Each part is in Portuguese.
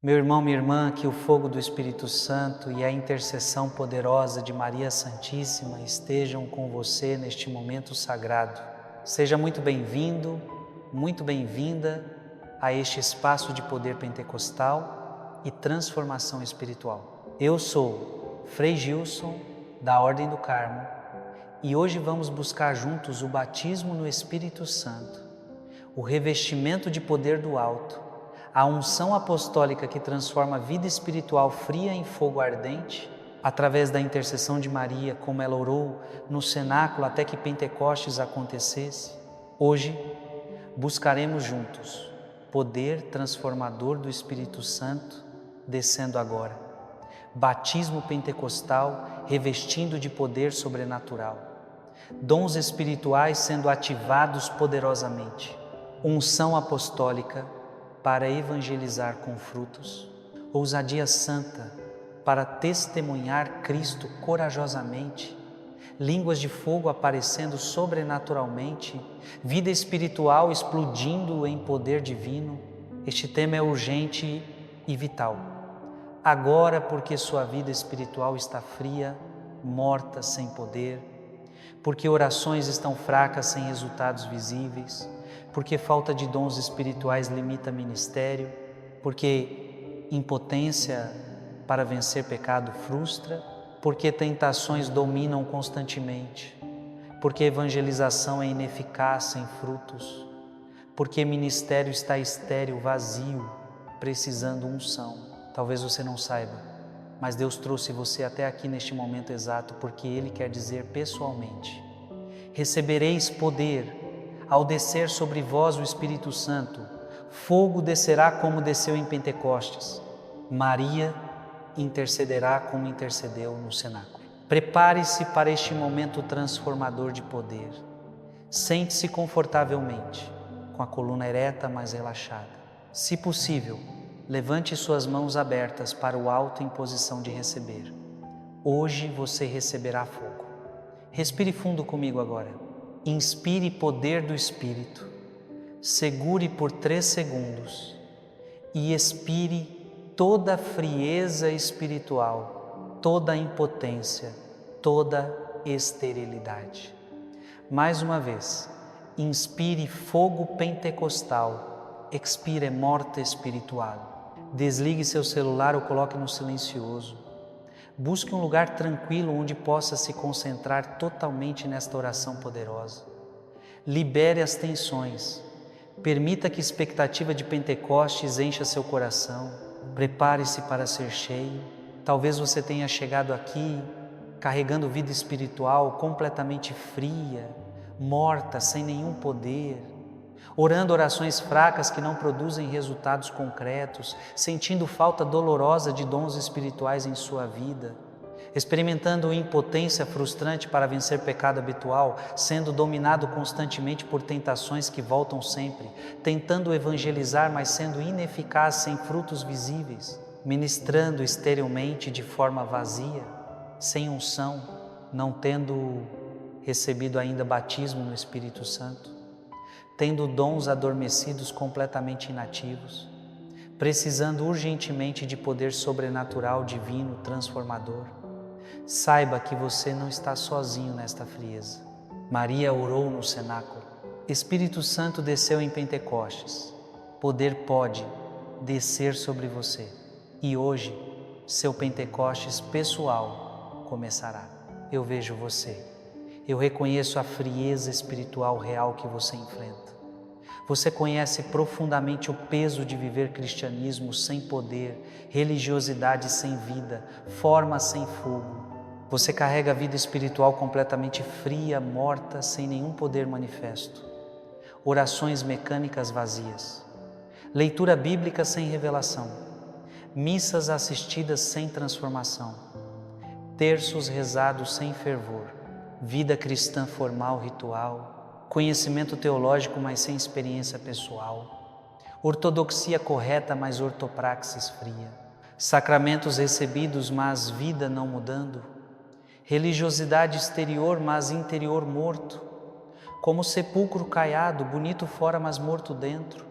Meu irmão, minha irmã, que o fogo do Espírito Santo e a intercessão poderosa de Maria Santíssima estejam com você neste momento sagrado. Seja muito bem-vindo, muito bem-vinda a este espaço de poder pentecostal e transformação espiritual. Eu sou Frei Gilson, da Ordem do Carmo, e hoje vamos buscar juntos o batismo no Espírito Santo, o revestimento de poder do alto, a unção apostólica que transforma a vida espiritual fria em fogo ardente, através da intercessão de Maria, como ela orou no cenáculo até que Pentecostes acontecesse. Hoje, buscaremos juntos poder transformador do Espírito Santo descendo agora. Batismo pentecostal revestindo de poder sobrenatural. Dons espirituais sendo ativados poderosamente. Unção apostólica para evangelizar com frutos, ousadia santa para testemunhar Cristo corajosamente, línguas de fogo aparecendo sobrenaturalmente, vida espiritual explodindo em poder divino. Este tema é urgente e vital. Agora, porque sua vida espiritual está fria, morta, sem poder, porque orações estão fracas, sem resultados visíveis, porque falta de dons espirituais limita ministério, porque impotência para vencer pecado frustra, porque tentações dominam constantemente, porque evangelização é ineficaz sem frutos, porque ministério está estéril, vazio, precisando unção. Talvez você não saiba, mas Deus trouxe você até aqui neste momento exato porque Ele quer dizer pessoalmente: recebereis poder ao descer sobre vós o Espírito Santo, fogo descerá como desceu em Pentecostes. Maria intercederá como intercedeu no cenáculo. Prepare-se para este momento transformador de poder. Sente-se confortavelmente, com a coluna ereta, mas relaxada. Se possível, levante suas mãos abertas para o alto em posição de receber. Hoje você receberá fogo. Respire fundo comigo agora. Inspire poder do Espírito, segure por 3 segundos e expire toda a frieza espiritual, toda a impotência, toda a esterilidade. Mais uma vez, inspire fogo pentecostal, expire morte espiritual. Desligue seu celular ou coloque no silencioso. Busque um lugar tranquilo onde possa se concentrar totalmente nesta oração poderosa. Libere as tensões. Permita que a expectativa de Pentecostes encha seu coração. Prepare-se para ser cheio. Talvez você tenha chegado aqui carregando vida espiritual completamente fria, morta, sem nenhum poder, orando orações fracas que não produzem resultados concretos, sentindo falta dolorosa de dons espirituais em sua vida, experimentando impotência frustrante para vencer pecado habitual, sendo dominado constantemente por tentações que voltam sempre, tentando evangelizar, mas sendo ineficaz sem frutos visíveis, ministrando esterilmente de forma vazia, sem unção, não tendo recebido ainda batismo no Espírito Santo, tendo dons adormecidos completamente inativos, precisando urgentemente de poder sobrenatural, divino, transformador. Saiba que você não está sozinho nesta frieza. Maria orou no cenáculo. Espírito Santo desceu em Pentecostes. Poder pode descer sobre você. E hoje, seu Pentecostes pessoal começará. Eu vejo você. Eu reconheço a frieza espiritual real que você enfrenta. Você conhece profundamente o peso de viver cristianismo sem poder, religiosidade sem vida, forma sem fogo. Você carrega a vida espiritual completamente fria, morta, sem nenhum poder manifesto. Orações mecânicas vazias. Leitura bíblica sem revelação. Missas assistidas sem transformação. Terços rezados sem fervor. Vida cristã formal, ritual, conhecimento teológico, mas sem experiência pessoal, ortodoxia correta, mas ortopraxis fria, sacramentos recebidos, mas vida não mudando, religiosidade exterior, mas interior morto, como sepulcro caiado, bonito fora, mas morto dentro,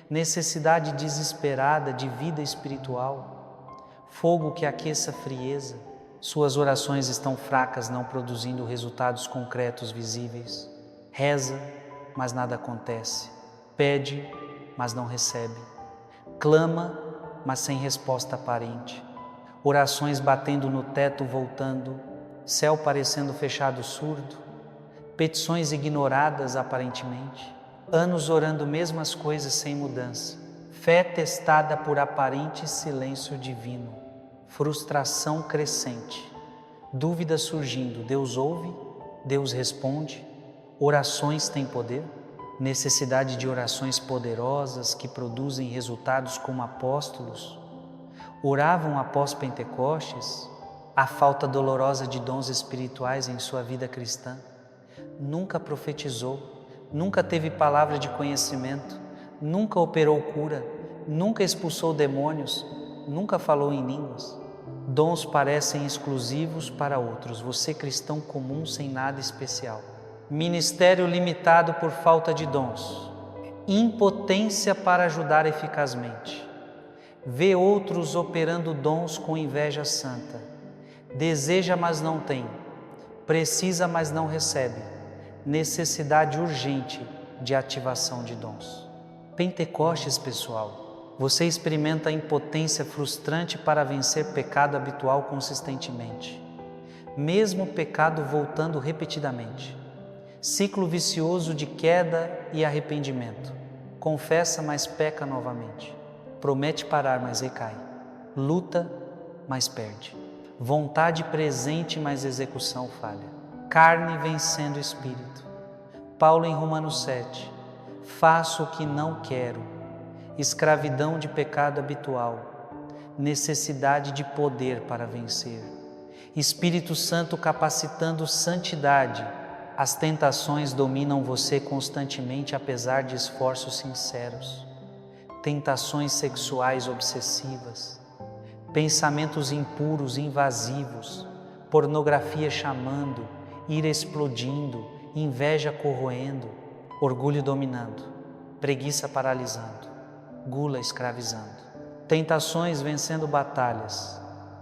necessidade desesperada de vida espiritual, fogo que aqueça a frieza. Suas orações estão fracas, não produzindo resultados concretos visíveis. Reza, mas nada acontece. Pede, mas não recebe. Clama, mas sem resposta aparente. Orações batendo no teto, voltando. Céu parecendo fechado, surdo. Petições ignoradas aparentemente. Anos orando mesmas coisas sem mudança. Fé testada por aparente silêncio divino. Frustração crescente. Dúvida surgindo. Deus ouve? Deus responde? Orações têm poder? Necessidade de orações poderosas que produzem resultados como apóstolos? Oravam após Pentecostes? A falta dolorosa de dons espirituais em sua vida cristã? Nunca profetizou, nunca teve palavra de conhecimento, nunca operou cura, nunca expulsou demônios, nunca falou em línguas. Dons parecem exclusivos para outros, você cristão comum sem nada especial. Ministério limitado por falta de dons, impotência para ajudar eficazmente. Vê outros operando dons com inveja santa. Deseja, mas não tem. Precisa, mas não recebe. Necessidade urgente de ativação de dons. Pentecostes, pessoal, você experimenta a impotência frustrante para vencer pecado habitual consistentemente, mesmo o pecado voltando repetidamente. Ciclo vicioso de queda e arrependimento. Confessa, mas peca novamente. Promete parar, mas recai. Luta, mas perde. Vontade presente, mas execução falha. Carne vencendo o espírito. Paulo em Romanos 7. Faço o que não quero. Escravidão de pecado habitual. Necessidade de poder para vencer. Espírito Santo capacitando santidade. As tentações dominam você constantemente apesar de esforços sinceros. Tentações sexuais obsessivas, pensamentos impuros, invasivos, pornografia chamando, ira explodindo, inveja corroendo, orgulho dominando, preguiça paralisando, gula escravizando. Tentações vencendo batalhas,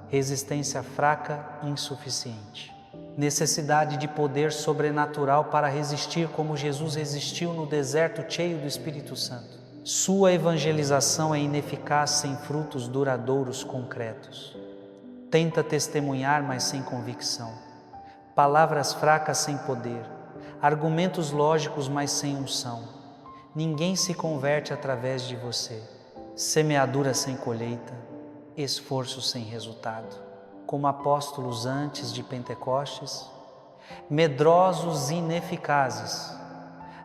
resistência fraca e insuficiente. Necessidade de poder sobrenatural para resistir como Jesus resistiu no deserto cheio do Espírito Santo. Sua evangelização é ineficaz sem frutos duradouros concretos. Tenta testemunhar, mas sem convicção. Palavras fracas sem poder. Argumentos lógicos, mas sem unção. Ninguém se converte através de você. Semeadura sem colheita. Esforço sem resultado. Como apóstolos antes de Pentecostes, medrosos e ineficazes,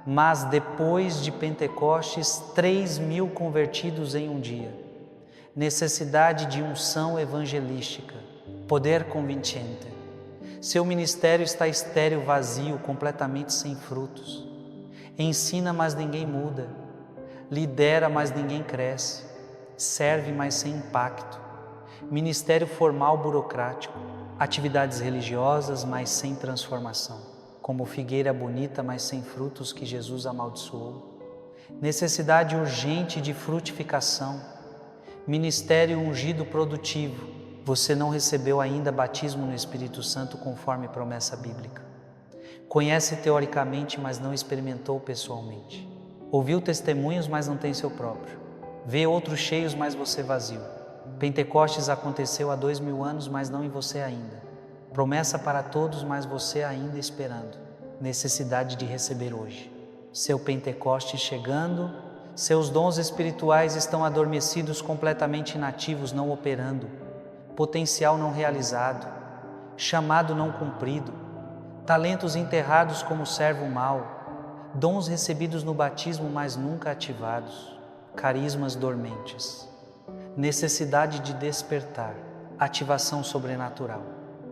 mas depois de Pentecostes, 3.000 convertidos em um dia. Necessidade de unção evangelística, poder convincente. Seu ministério está estéril, vazio, completamente sem frutos. Ensina, mas ninguém muda. Lidera, mas ninguém cresce. Serve, mas sem impacto. Ministério formal burocrático, atividades religiosas, mas sem transformação, como figueira bonita, mas sem frutos que Jesus amaldiçoou. Necessidade urgente de frutificação, ministério ungido produtivo. Você não recebeu ainda batismo no Espírito Santo conforme promessa bíblica. Conhece teoricamente, mas não experimentou pessoalmente. Ouviu testemunhos, mas não tem seu próprio. Vê outros cheios, mas você vazio. Pentecostes aconteceu há 2.000 anos, mas não em você ainda. Promessa para todos, mas você ainda esperando. Necessidade de receber hoje. Seu Pentecostes chegando, seus dons espirituais estão adormecidos, completamente inativos, não operando. Potencial não realizado. Chamado não cumprido. Talentos enterrados como servo mau. Dons recebidos no batismo, mas nunca ativados. Carismas dormentes. Necessidade de despertar, ativação sobrenatural,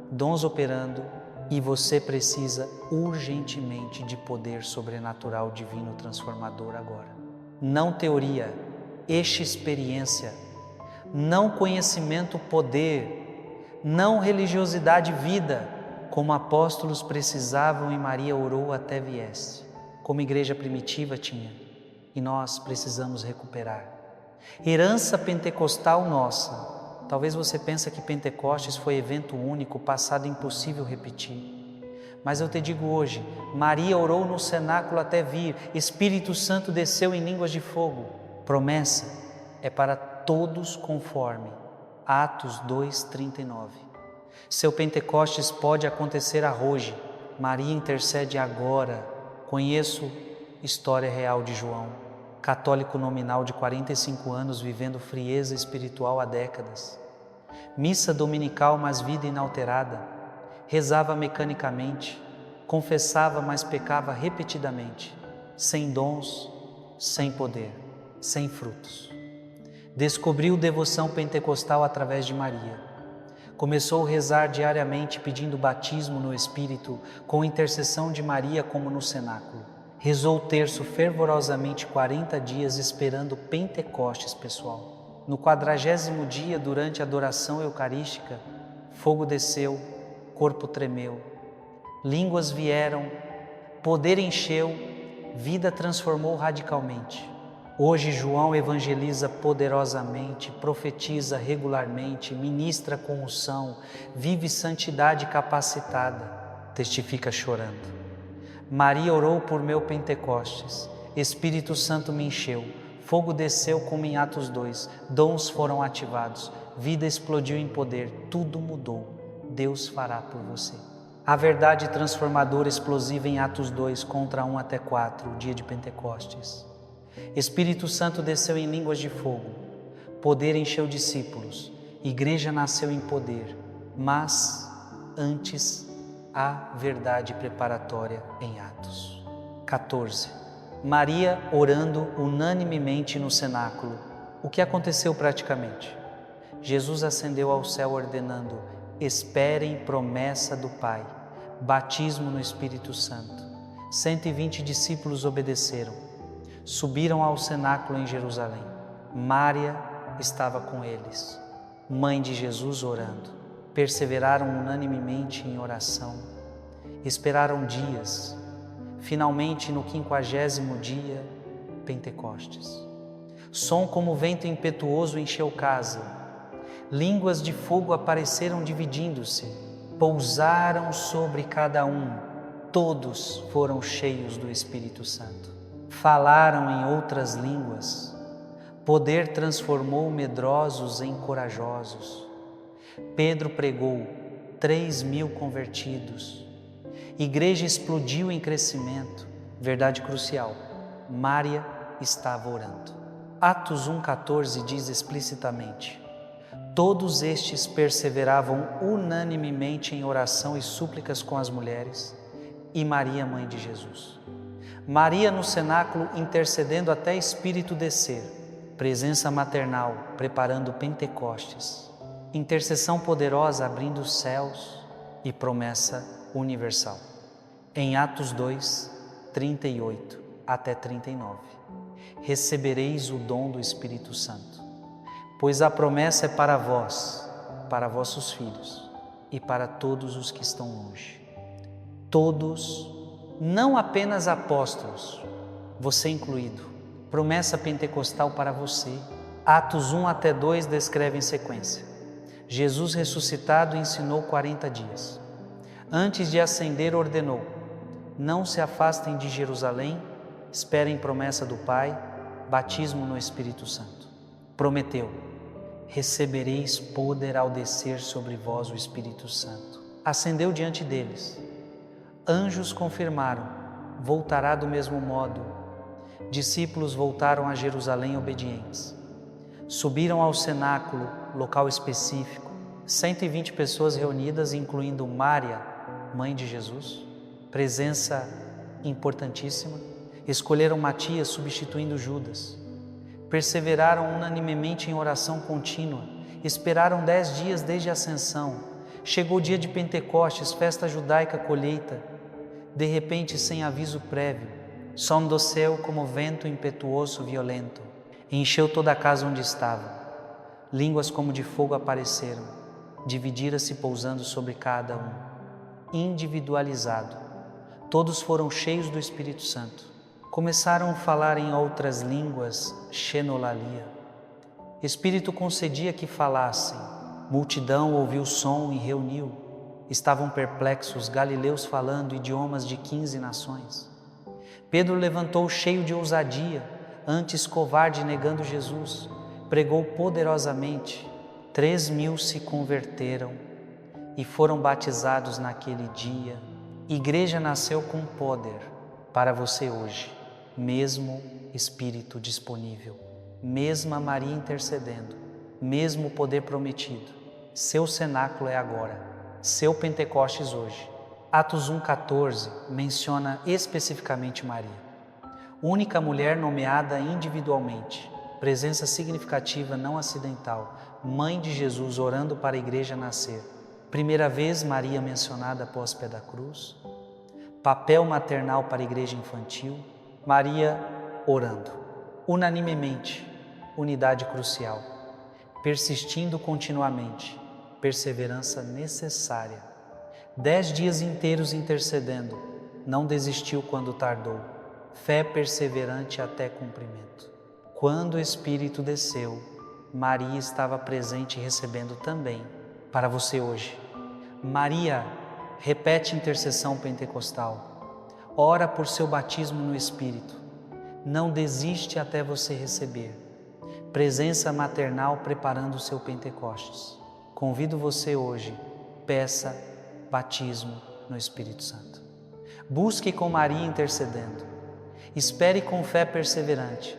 dons operando e você precisa urgentemente de poder sobrenatural divino transformador agora. Não teoria, experiência, não conhecimento, poder, não religiosidade, vida, como apóstolos precisavam e Maria orou até viesse, como igreja primitiva tinha. e nós precisamos recuperar. Herança pentecostal nossa. Talvez você pense que Pentecostes foi evento único, passado impossível repetir. Mas eu te digo hoje, Maria orou no cenáculo até vir, Espírito Santo desceu em línguas de fogo. Promessa é para todos conforme Atos 2:39. Seu Pentecostes pode acontecer hoje. Maria intercede agora. Conheço história real de João, católico nominal de 45 anos, vivendo frieza espiritual há décadas. Missa dominical, mas vida inalterada. Rezava mecanicamente, confessava, mas pecava repetidamente, sem dons, sem poder, sem frutos. Descobriu devoção pentecostal através de Maria. Começou a rezar diariamente pedindo batismo no Espírito, com intercessão de Maria como no cenáculo. Rezou o terço fervorosamente 40 dias esperando Pentecostes pessoal. No 40º dia, durante a adoração eucarística, fogo desceu, corpo tremeu, línguas vieram, poder encheu, vida transformou radicalmente. Hoje João evangeliza poderosamente, profetiza regularmente, ministra com unção, vive santidade capacitada, testifica chorando. Maria orou por meu Pentecostes, Espírito Santo me encheu, fogo desceu como em Atos 2, dons foram ativados, vida explodiu em poder, tudo mudou. Deus fará por você. A verdade transformadora explosiva em Atos 2, contra 1 até 4, o dia de Pentecostes. Espírito Santo desceu em línguas de fogo, poder encheu discípulos, igreja nasceu em poder, mas antes a verdade preparatória em Atos. 14. Maria orando unanimemente no cenáculo. O que aconteceu praticamente? Jesus ascendeu ao céu ordenando: esperem promessa do Pai, batismo no Espírito Santo. 120 discípulos obedeceram. Subiram ao cenáculo em Jerusalém. Maria estava com eles, mãe de Jesus, orando. Perseveraram unanimemente em oração. Esperaram dias. Finalmente, no 50º dia, Pentecostes. Som como vento impetuoso encheu casa. Línguas de fogo apareceram dividindo-se. Pousaram sobre cada um. Todos foram cheios do Espírito Santo. Falaram em outras línguas. Poder transformou medrosos em corajosos. Pedro pregou, 3.000 convertidos. Igreja explodiu em crescimento. Verdade crucial, Maria estava orando. Atos 1,14 diz explicitamente: todos estes perseveravam unanimemente em oração e súplicas com as mulheres e Maria, mãe de Jesus. Maria no cenáculo intercedendo até Espírito descer, presença maternal preparando Pentecostes, intercessão poderosa abrindo os céus e promessa universal. Em Atos 2, 38 até 39, recebereis o dom do Espírito Santo, pois a promessa é para vós, para vossos filhos e para todos os que estão longe. Todos, não apenas apóstolos, você incluído. Promessa pentecostal para você. Atos 1 até 2 descreve em sequência. Jesus ressuscitado ensinou 40 dias. Antes de ascender ordenou: não se afastem de Jerusalém, esperem promessa do Pai, batismo no Espírito Santo. Prometeu: recebereis poder ao descer sobre vós o Espírito Santo. Ascendeu diante deles. Anjos confirmaram: voltará do mesmo modo. Discípulos voltaram a Jerusalém obedientes. Subiram ao cenáculo, local específico, 120 pessoas reunidas, incluindo Maria, mãe de Jesus, presença importantíssima. Escolheram Matias substituindo Judas. Perseveraram unanimemente em oração contínua. Esperaram 10 dias desde a ascensão. Chegou o dia de Pentecostes, festa judaica, colheita. De repente, sem aviso prévio, som do céu como vento impetuoso violento, encheu toda a casa onde estavam. Línguas como de fogo apareceram, dividiram-se pousando sobre cada um. Individualizado, todos foram cheios do Espírito Santo. Começaram a falar em outras línguas, xenolalia. Espírito concedia que falassem. Multidão ouviu o som e reuniu. Estavam perplexos galileus falando idiomas de 15 nações. Pedro levantou cheio de ousadia, antes covarde negando Jesus. Pregou poderosamente. 3.000 se converteram e foram batizados naquele dia. Igreja nasceu com poder para você hoje. Mesmo Espírito disponível, mesma Maria intercedendo, mesmo poder prometido. Seu cenáculo é agora, seu Pentecostes hoje. Atos 1,14 menciona especificamente Maria, única mulher nomeada individualmente, presença significativa não acidental, mãe de Jesus orando para a igreja nascer. Primeira vez Maria mencionada após pé da cruz, papel maternal para a igreja infantil, Maria orando, unanimemente, unidade crucial, persistindo continuamente, perseverança necessária. 10 dias inteiros intercedendo, não desistiu quando tardou, fé perseverante até cumprimento. Quando o Espírito desceu, Maria estava presente recebendo também, para você hoje. Maria, repete intercessão pentecostal. Ora por seu batismo no Espírito. Não desiste até você receber. Presença maternal preparando o seu Pentecostes. Convido você hoje, peça batismo no Espírito Santo. Busque com Maria intercedendo. Espere com fé perseverante.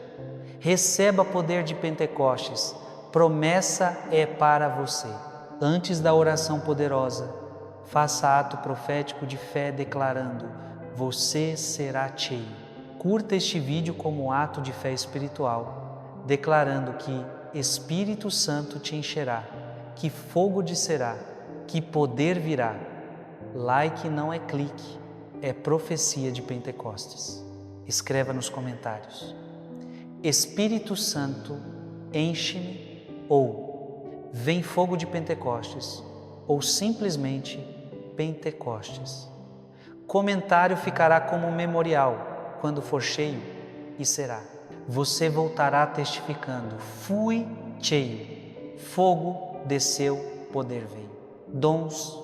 Receba poder de Pentecostes. Promessa é para você. Antes da oração poderosa, faça ato profético de fé declarando: você será cheio. Curta este vídeo como um ato de fé espiritual, declarando que Espírito Santo te encherá, que fogo descerá, que poder virá. Like não é clique, é profecia de Pentecostes. Escreva nos comentários: Espírito Santo, enche-me, ou vem fogo de Pentecostes, ou simplesmente Pentecostes. Comentário ficará como um memorial quando for cheio, e será. Você voltará testificando: fui cheio, fogo desceu, poder veio. Dons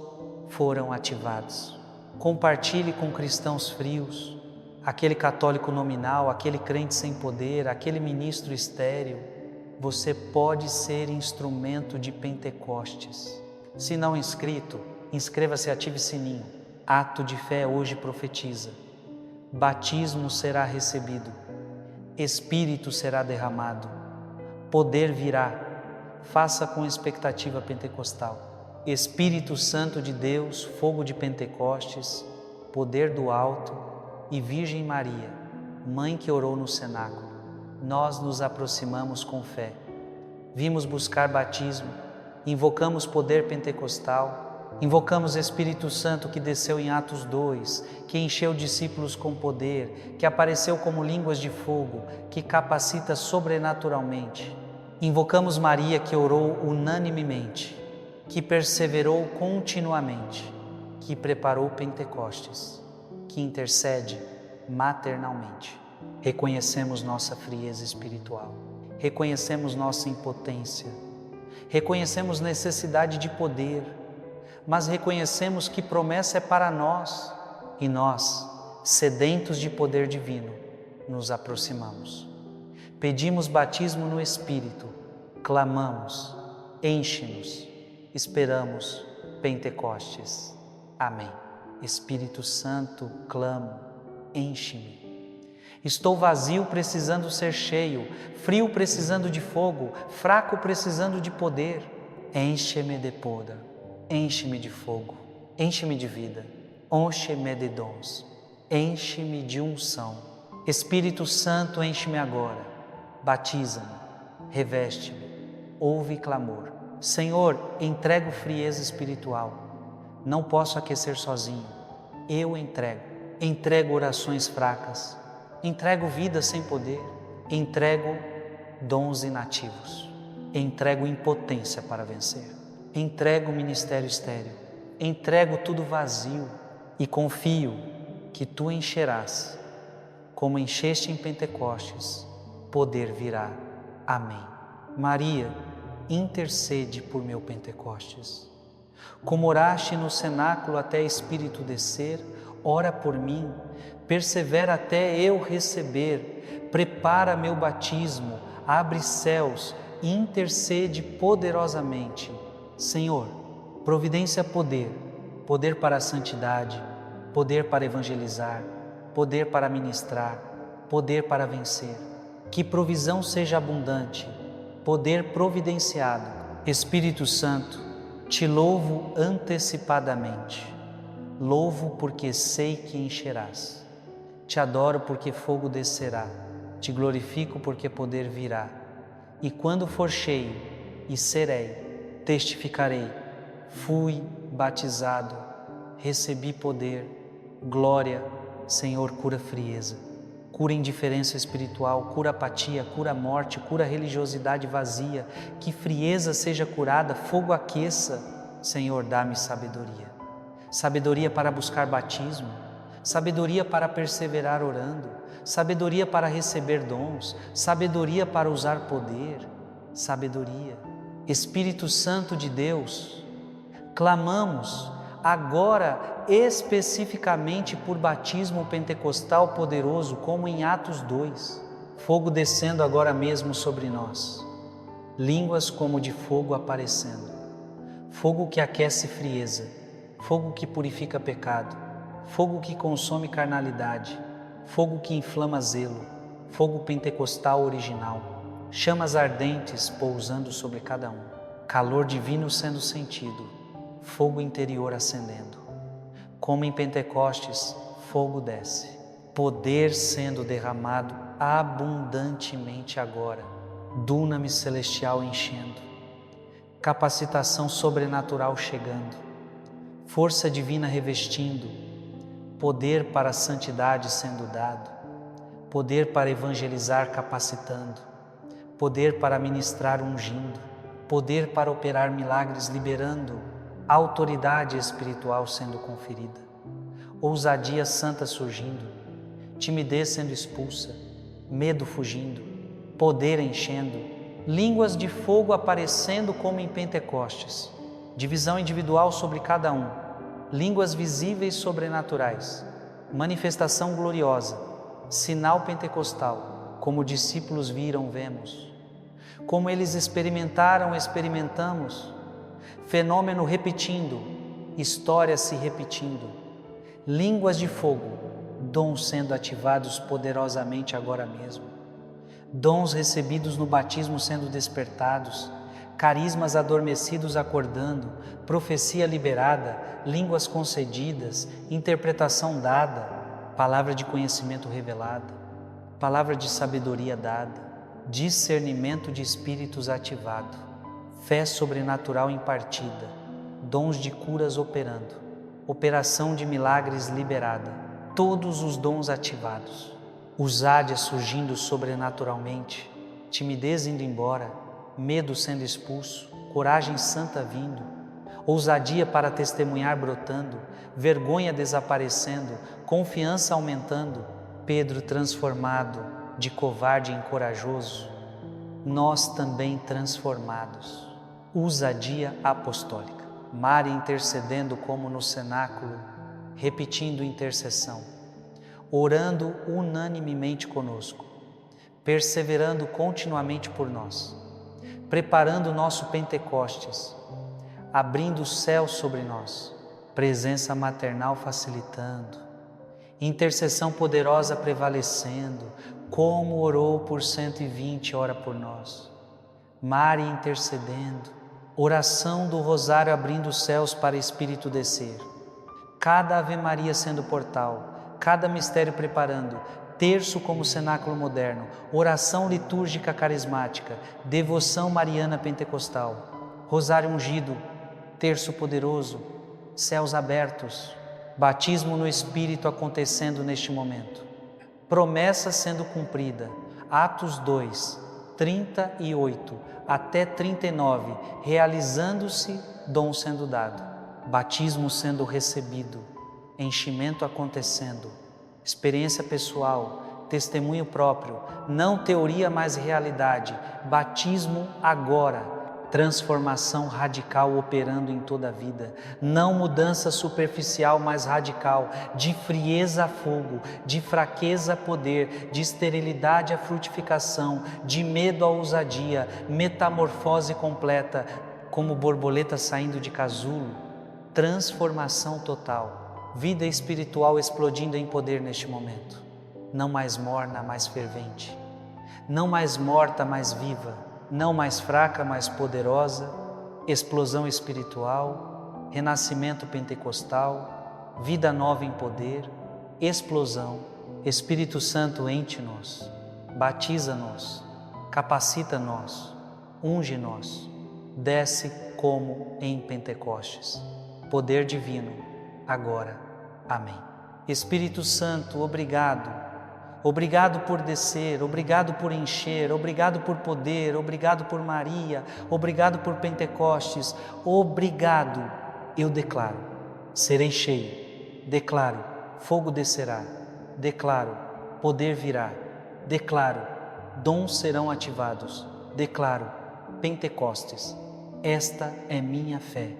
foram ativados. Compartilhe com cristãos frios, aquele católico nominal, aquele crente sem poder, aquele ministro estéril. Você pode ser instrumento de Pentecostes. Se não inscrito, inscreva-se e ative o sininho. Ato de fé hoje profetiza. Batismo será recebido. Espírito será derramado. Poder virá. Faça com expectativa pentecostal. Espírito Santo de Deus, fogo de Pentecostes, poder do alto e Virgem Maria, mãe que orou no cenáculo. Nós nos aproximamos com fé. Vimos buscar batismo, invocamos poder pentecostal, invocamos Espírito Santo que desceu em Atos 2, que encheu discípulos com poder, que apareceu como línguas de fogo, que capacita sobrenaturalmente. Invocamos Maria que orou unanimemente, que perseverou continuamente, que preparou Pentecostes, que intercede maternalmente. Reconhecemos nossa frieza espiritual, reconhecemos nossa impotência, reconhecemos necessidade de poder, mas reconhecemos que promessa é para nós e nós, sedentos de poder divino, nos aproximamos. Pedimos batismo no Espírito, clamamos, enche-nos, esperamos Pentecostes. Amém. Espírito Santo, clamo, enche-me. Estou vazio precisando ser cheio, frio precisando de fogo, fraco precisando de poder. Enche-me de poder, enche-me de fogo, enche-me de vida, enche-me de dons, enche-me de unção. Espírito Santo, enche-me agora, batiza-me, reveste-me, ouve clamor. Senhor, entrego frieza espiritual, não posso aquecer sozinho, eu entrego orações fracas, entrego vida sem poder, entrego dons inativos, entrego impotência para vencer, entrego ministério estéril, entrego tudo vazio e confio que Tu encherás como encheste em Pentecostes, poder virá. Amém. Maria, intercede por meu Pentecostes. Como oraste no cenáculo até Espírito descer, ora por mim, persevera até eu receber, prepara meu batismo, abre céus e intercede poderosamente. Senhor, providencia poder, poder para a santidade, poder para evangelizar, poder para ministrar, poder para vencer. Que provisão seja abundante, poder providenciado. Espírito Santo, te louvo antecipadamente. Louvo porque sei que encherás. Te adoro porque fogo descerá. Te glorifico porque poder virá. E quando for cheio, e serei, testificarei. Fui batizado, recebi poder, glória. Senhor, cura frieza, cura indiferença espiritual, cura apatia, cura morte, cura religiosidade vazia. Que frieza seja curada, fogo aqueça. Senhor, dá-me sabedoria. Sabedoria para buscar batismo, sabedoria para perseverar orando, sabedoria para receber dons, sabedoria para usar poder, sabedoria. Espírito Santo de Deus, clamamos agora especificamente por batismo pentecostal poderoso, como em Atos 2, fogo descendo agora mesmo sobre nós, línguas como de fogo aparecendo, fogo que aquece frieza, fogo que purifica pecado, fogo que consome carnalidade, fogo que inflama zelo, fogo pentecostal original, chamas ardentes pousando sobre cada um, calor divino sendo sentido, fogo interior acendendo. Como em Pentecostes, fogo desce, poder sendo derramado abundantemente agora, dunamis celestial enchendo, capacitação sobrenatural chegando, força divina revestindo, poder para a santidade sendo dado, poder para evangelizar capacitando, poder para ministrar ungindo, poder para operar milagres liberando, autoridade espiritual sendo conferida, ousadia santa surgindo, timidez sendo expulsa, medo fugindo, poder enchendo, línguas de fogo aparecendo como em Pentecostes, divisão individual sobre cada um, línguas visíveis sobrenaturais, manifestação gloriosa, sinal pentecostal, como discípulos viram, vemos, como eles experimentaram, experimentamos, fenômeno repetindo, história se repetindo, línguas de fogo, dons sendo ativados poderosamente agora mesmo, dons recebidos no batismo sendo despertados, carismas adormecidos acordando, profecia liberada, línguas concedidas, interpretação dada, palavra de conhecimento revelada, palavra de sabedoria dada, discernimento de espíritos ativado, fé sobrenatural impartida, dons de curas operando, operação de milagres liberada, todos os dons ativados, ousadia surgindo sobrenaturalmente, timidez indo embora, medo sendo expulso, coragem santa vindo, ousadia para testemunhar brotando, vergonha desaparecendo, confiança aumentando, Pedro transformado de covarde em corajoso, nós também transformados, ousadia apostólica, Maria intercedendo como no cenáculo, repetindo intercessão, orando unanimemente conosco, perseverando continuamente por nós, preparando o nosso Pentecostes, abrindo o céu sobre nós, presença maternal facilitando, intercessão poderosa prevalecendo, como orou por 120, ora por nós. Maria intercedendo, oração do rosário abrindo os céus para Espírito descer, cada Ave Maria sendo portal, cada mistério preparando, terço como cenáculo moderno, oração litúrgica carismática, devoção mariana pentecostal, rosário ungido, terço poderoso, céus abertos, batismo no Espírito acontecendo neste momento, promessa sendo cumprida, Atos 2, 38 até 39, realizando-se, dom sendo dado, batismo sendo recebido, enchimento acontecendo, experiência pessoal, testemunho próprio, não teoria, mas realidade. Batismo agora. Transformação radical operando em toda a vida. Não mudança superficial, mas radical. De frieza a fogo, de fraqueza a poder, de esterilidade a frutificação, de medo a ousadia, metamorfose completa, como borboleta saindo de casulo. Transformação total. Vida espiritual explodindo em poder neste momento. Não mais morna, mais fervente. Não mais morta, mais viva. Não mais fraca, mais poderosa, explosão espiritual, renascimento pentecostal, vida nova em poder, explosão. Espírito Santo, enche-nos, batiza-nos, capacita-nos, unge-nos, desce como em Pentecostes. Poder divino, agora. Amém. Espírito Santo, obrigado. Obrigado por descer, obrigado por encher, obrigado por poder, obrigado por Maria, obrigado por Pentecostes, obrigado. Eu declaro, serei cheio, declaro, fogo descerá, declaro, poder virá, declaro, dons serão ativados, declaro, Pentecostes, esta é minha fé.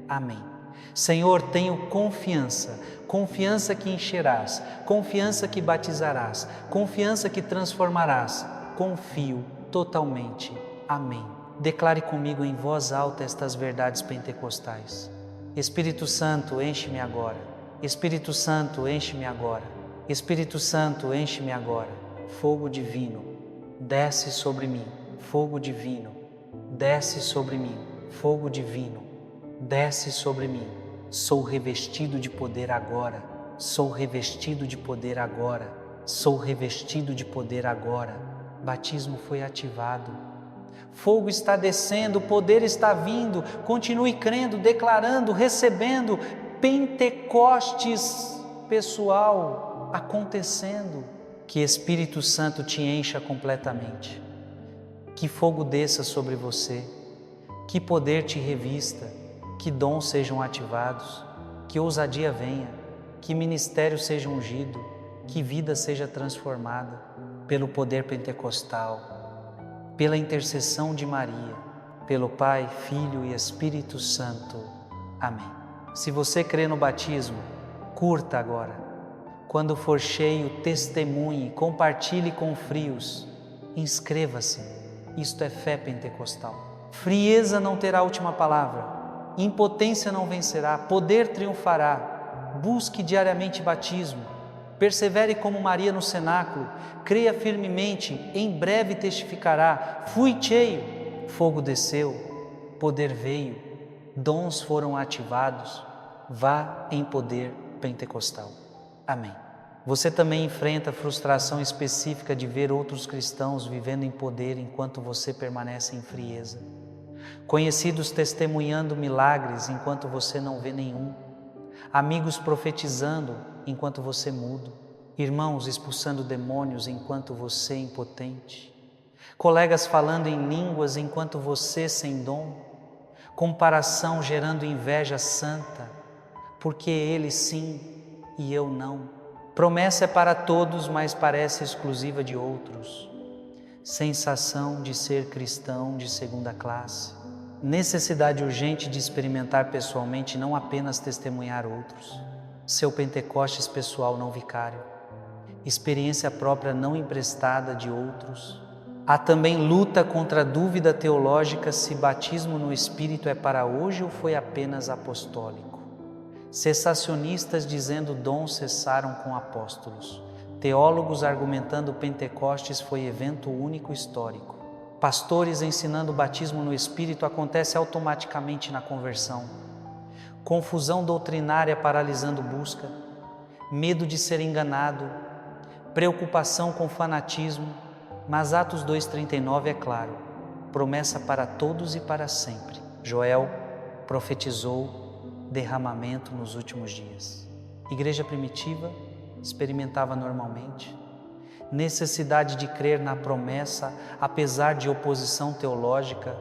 Amém. Senhor, tenho confiança, confiança que encherás, confiança que batizarás, confiança que transformarás. Confio totalmente. Amém. Declare comigo em voz alta estas verdades pentecostais. Espírito Santo, enche-me agora. Espírito Santo, enche-me agora. Espírito Santo, enche-me agora. Fogo divino, desce sobre mim. Fogo divino, desce sobre mim. Fogo divino, desce sobre mim. Sou revestido de poder agora, sou revestido de poder agora, sou revestido de poder agora. Batismo foi ativado, fogo está descendo, o poder está vindo. Continue crendo, declarando, recebendo. Pentecostes pessoal acontecendo. Que Espírito Santo te encha completamente, que fogo desça sobre você, que poder te revista, que dons sejam ativados, que ousadia venha, que ministério seja ungido, que vida seja transformada pelo poder pentecostal, pela intercessão de Maria, pelo Pai, Filho e Espírito Santo. Amém. Se você crê no batismo, curta agora. Quando for cheio, testemunhe, compartilhe com frios, inscreva-se. Isto é fé pentecostal. Frieza não terá a última palavra. Impotência não vencerá, poder triunfará. Busque diariamente batismo, persevere como Maria no cenáculo, creia firmemente, em breve testificará. Fui cheio, fogo desceu, poder veio, dons foram ativados. Vá em poder pentecostal. Amém. Você também enfrenta a frustração específica de ver outros cristãos vivendo em poder enquanto você permanece em frieza. Conhecidos testemunhando milagres enquanto você não vê nenhum. Amigos profetizando enquanto você mudo. Irmãos expulsando demônios enquanto você é impotente. Colegas falando em línguas enquanto você sem dom. Comparação gerando inveja santa, porque ele sim e eu não. Promessa é para todos, mas parece exclusiva de outros. Sensação de ser cristão de segunda classe. Necessidade urgente de experimentar pessoalmente, não apenas testemunhar outros. Seu Pentecostes pessoal não vicário. Experiência própria não emprestada de outros. Há também luta contra a dúvida teológica se batismo no Espírito é para hoje ou foi apenas apostólico. Cessacionistas dizendo dons cessaram com apóstolos. Teólogos argumentando Pentecostes foi evento único histórico. Pastores ensinando o batismo no Espírito acontece automaticamente na conversão. Confusão doutrinária paralisando busca. Medo de ser enganado. Preocupação com fanatismo. Mas Atos 2,39 é claro. Promessa para todos e para sempre. Joel profetizou derramamento nos últimos dias. Igreja primitiva experimentava normalmente. Necessidade de crer na promessa, apesar de oposição teológica,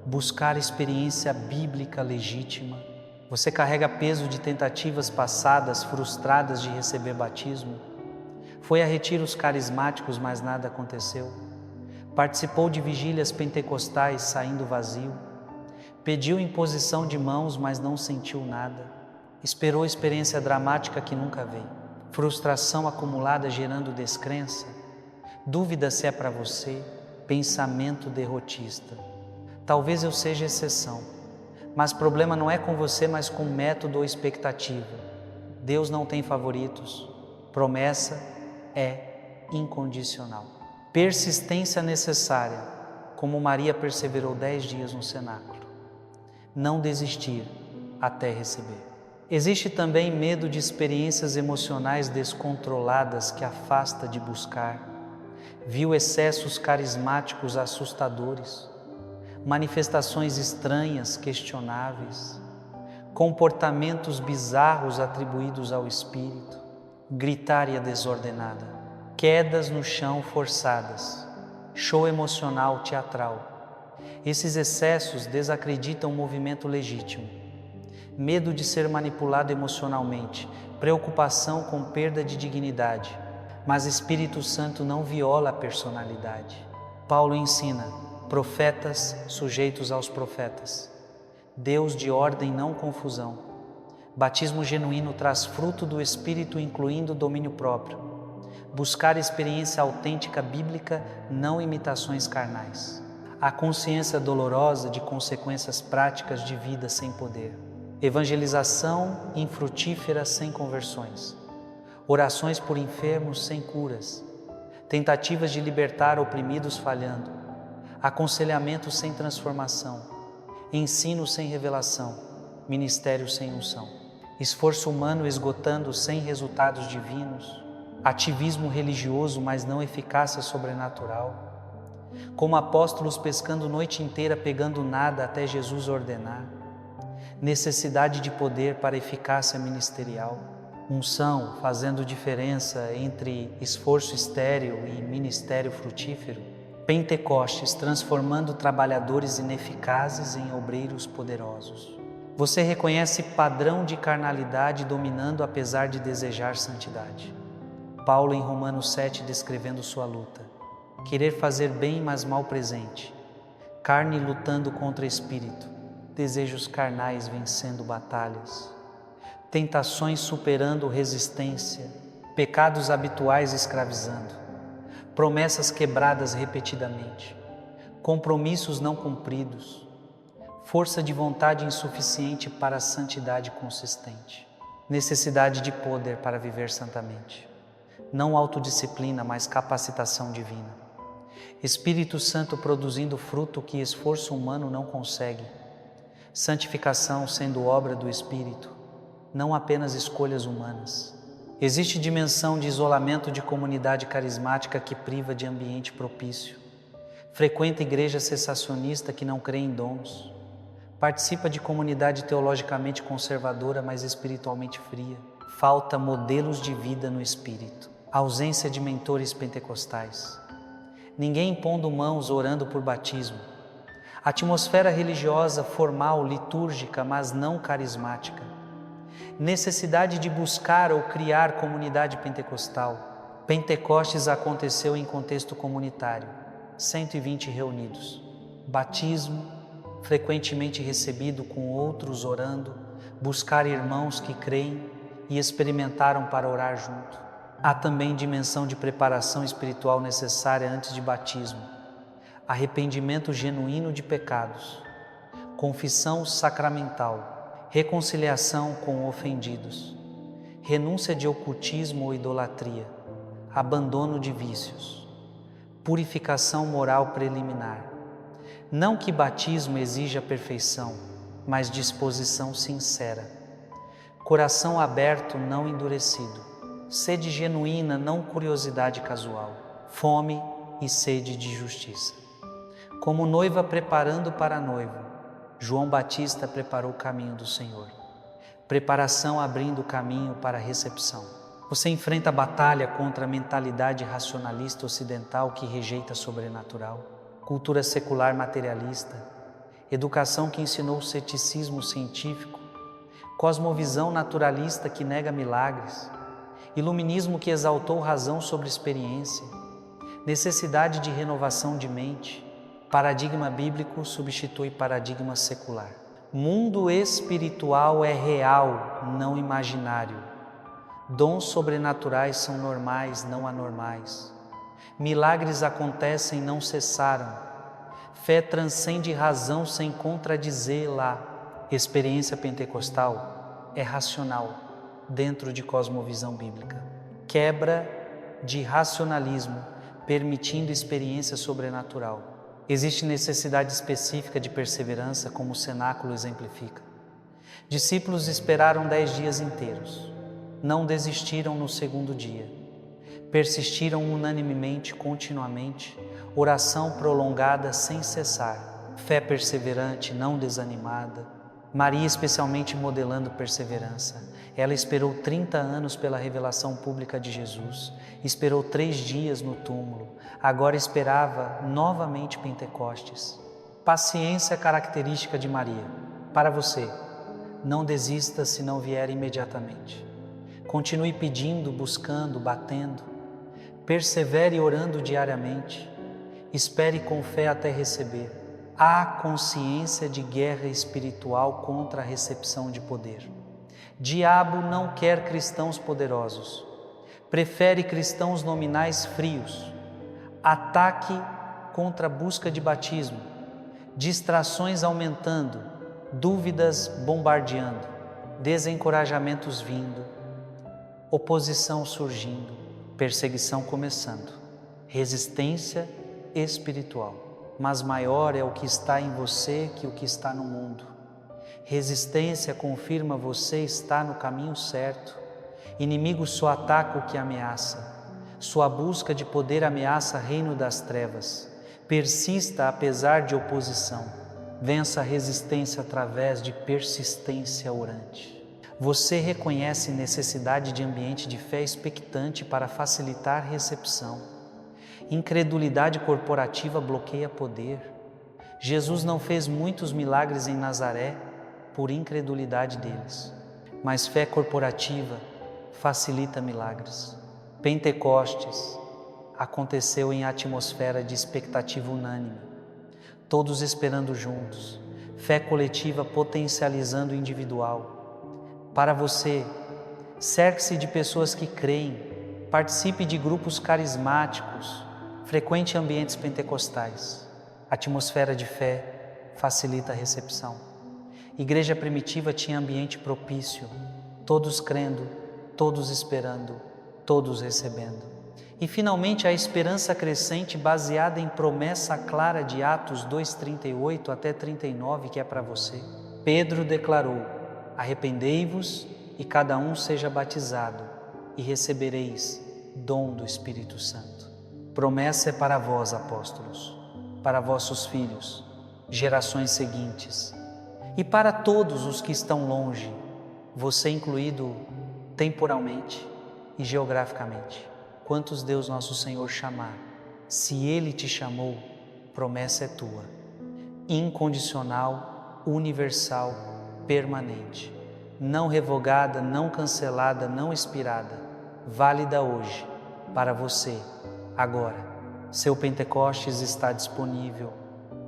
buscar experiência bíblica legítima. Você carrega peso de tentativas passadas frustradas de receber batismo. Foi a retiros carismáticos, mas nada aconteceu. Participou de vigílias pentecostais, saindo vazio. Pediu imposição de mãos, mas não sentiu nada. Esperou experiência dramática que nunca veio. Frustração acumulada gerando descrença. Dúvida se é para você. Pensamento derrotista. Talvez eu seja exceção, mas problema não é com você, mas com método ou expectativa. Deus não tem favoritos. Promessa é incondicional. Persistência necessária, como Maria perseverou 10 dias no cenáculo. Não desistir até receber. Existe também medo de experiências emocionais descontroladas que afasta de buscar. Viu excessos carismáticos assustadores, manifestações estranhas, questionáveis, comportamentos bizarros atribuídos ao espírito, gritária desordenada, quedas no chão forçadas, show emocional teatral. Esses excessos desacreditam o movimento legítimo. Medo de ser manipulado emocionalmente, preocupação com perda de dignidade, mas Espírito Santo não viola a personalidade. Paulo ensina: profetas sujeitos aos profetas. Deus de ordem, não confusão. Batismo genuíno traz fruto do Espírito, incluindo domínio próprio. Buscar experiência autêntica bíblica, não imitações carnais. A consciência dolorosa de consequências práticas de vida sem poder. Evangelização infrutífera sem conversões. Orações por enfermos sem curas. Tentativas de libertar oprimidos falhando. Aconselhamento sem transformação. Ensino sem revelação. Ministério sem unção. Esforço humano esgotando sem resultados divinos. Ativismo religioso, mas não eficácia sobrenatural. Como apóstolos pescando noite inteira, pegando nada até Jesus ordenar. Necessidade de poder para eficácia ministerial. Unção fazendo diferença entre esforço estéril e ministério frutífero. Pentecostes transformando trabalhadores ineficazes em obreiros poderosos. Você reconhece padrão de carnalidade dominando apesar de desejar santidade. Paulo em Romanos 7 descrevendo sua luta. Querer fazer bem, mas mal presente. Carne lutando contra espírito. Desejos carnais vencendo batalhas. Tentações superando resistência. Pecados habituais escravizando. Promessas quebradas repetidamente. Compromissos não cumpridos. Força de vontade insuficiente para a santidade consistente. Necessidade de poder para viver santamente. Não autodisciplina, mas capacitação divina. Espírito Santo produzindo fruto que esforço humano não consegue. Santificação sendo obra do Espírito, não apenas escolhas humanas. Existe dimensão de isolamento de comunidade carismática que priva de ambiente propício. Frequenta igreja cessacionista que não crê em dons. Participa de comunidade teologicamente conservadora, mas espiritualmente fria. Falta modelos de vida no Espírito. Ausência de mentores pentecostais. Ninguém impondo mãos orando por batismo. Atmosfera religiosa, formal, litúrgica, mas não carismática. Necessidade de buscar ou criar comunidade pentecostal. Pentecostes aconteceu em contexto comunitário. 120 reunidos. Batismo, frequentemente recebido com outros orando. Buscar irmãos que creem e experimentaram para orar junto. Há também dimensão de preparação espiritual necessária antes de batismo. Arrependimento genuíno de pecados. Confissão sacramental. Reconciliação com ofendidos. Renúncia de ocultismo ou idolatria. Abandono de vícios. Purificação moral preliminar. Não que batismo exija perfeição, mas disposição sincera. Coração aberto, não endurecido. Sede genuína, não curiosidade casual. Fome e sede de justiça. Como noiva preparando para noivo, João Batista preparou o caminho do Senhor. Preparação abrindo o caminho para a recepção. Você enfrenta a batalha contra a mentalidade racionalista ocidental que rejeita sobrenatural, cultura secular materialista, educação que ensinou o ceticismo científico, cosmovisão naturalista que nega milagres, iluminismo que exaltou razão sobre experiência, necessidade de renovação de mente, paradigma bíblico substitui paradigma secular. Mundo espiritual é real, não imaginário. Dons sobrenaturais são normais, não anormais. Milagres acontecem, não cessaram. Fé transcende razão sem contradizê-la. Experiência pentecostal é racional, dentro de cosmovisão bíblica. Quebra de racionalismo, permitindo experiência sobrenatural. Existe necessidade específica de perseverança, como o cenáculo exemplifica. Discípulos esperaram 10 dias inteiros. Não desistiram no segundo dia. Persistiram unanimemente, continuamente, oração prolongada sem cessar, fé perseverante, não desanimada. Maria especialmente modelando perseverança. Ela esperou 30 anos pela revelação pública de Jesus, esperou 3 dias no túmulo, agora esperava novamente Pentecostes. Paciência característica de Maria. Para você, não desista se não vier imediatamente. Continue pedindo, buscando, batendo. Persevere orando diariamente. Espere com fé até receber. Há consciência de guerra espiritual contra a recepção de poder. Diabo não quer cristãos poderosos. Prefere cristãos nominais frios. Ataque contra a busca de batismo. Distrações aumentando. Dúvidas bombardeando. Desencorajamentos vindo. Oposição surgindo. Perseguição começando. Resistência espiritual. Mas maior é o que está em você que o que está no mundo. Resistência confirma você está no caminho certo. Inimigo só ataca o que ameaça. Sua busca de poder ameaça reino das trevas. Persista apesar de oposição. Vença a resistência através de persistência orante. Você reconhece necessidade de ambiente de fé expectante para facilitar recepção. Incredulidade corporativa bloqueia poder. Jesus não fez muitos milagres em Nazaré por incredulidade deles, mas fé corporativa facilita milagres. Pentecostes aconteceu em atmosfera de expectativa unânime, todos esperando juntos, fé coletiva potencializando o individual. Para você, cerque-se de pessoas que creem, participe de grupos carismáticos, frequente ambientes pentecostais. Atmosfera de fé facilita a recepção. Igreja primitiva tinha ambiente propício, todos crendo, todos esperando, todos recebendo. E finalmente a esperança crescente baseada em promessa clara de Atos 2:38 até 39, que é para você. Pedro declarou: arrependei-vos e cada um seja batizado e recebereis dom do Espírito Santo. Promessa é para vós, apóstolos, para vossos filhos, gerações seguintes, e para todos os que estão longe, você incluído temporalmente e geograficamente. Quantos Deus nosso Senhor chamar, se Ele te chamou, promessa é tua, incondicional, universal, permanente, não revogada, não cancelada, não expirada, válida hoje, para você, agora. Seu Pentecostes está disponível,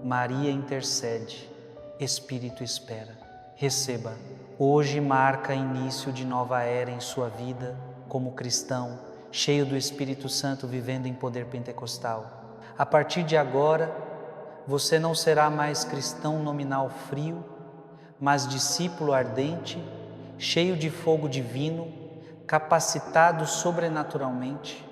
Maria intercede, Espírito espera. Receba. Hoje marca início de nova era em sua vida como cristão, cheio do Espírito Santo, vivendo em poder pentecostal. A partir de agora, você não será mais cristão nominal frio, mas discípulo ardente, cheio de fogo divino, capacitado sobrenaturalmente,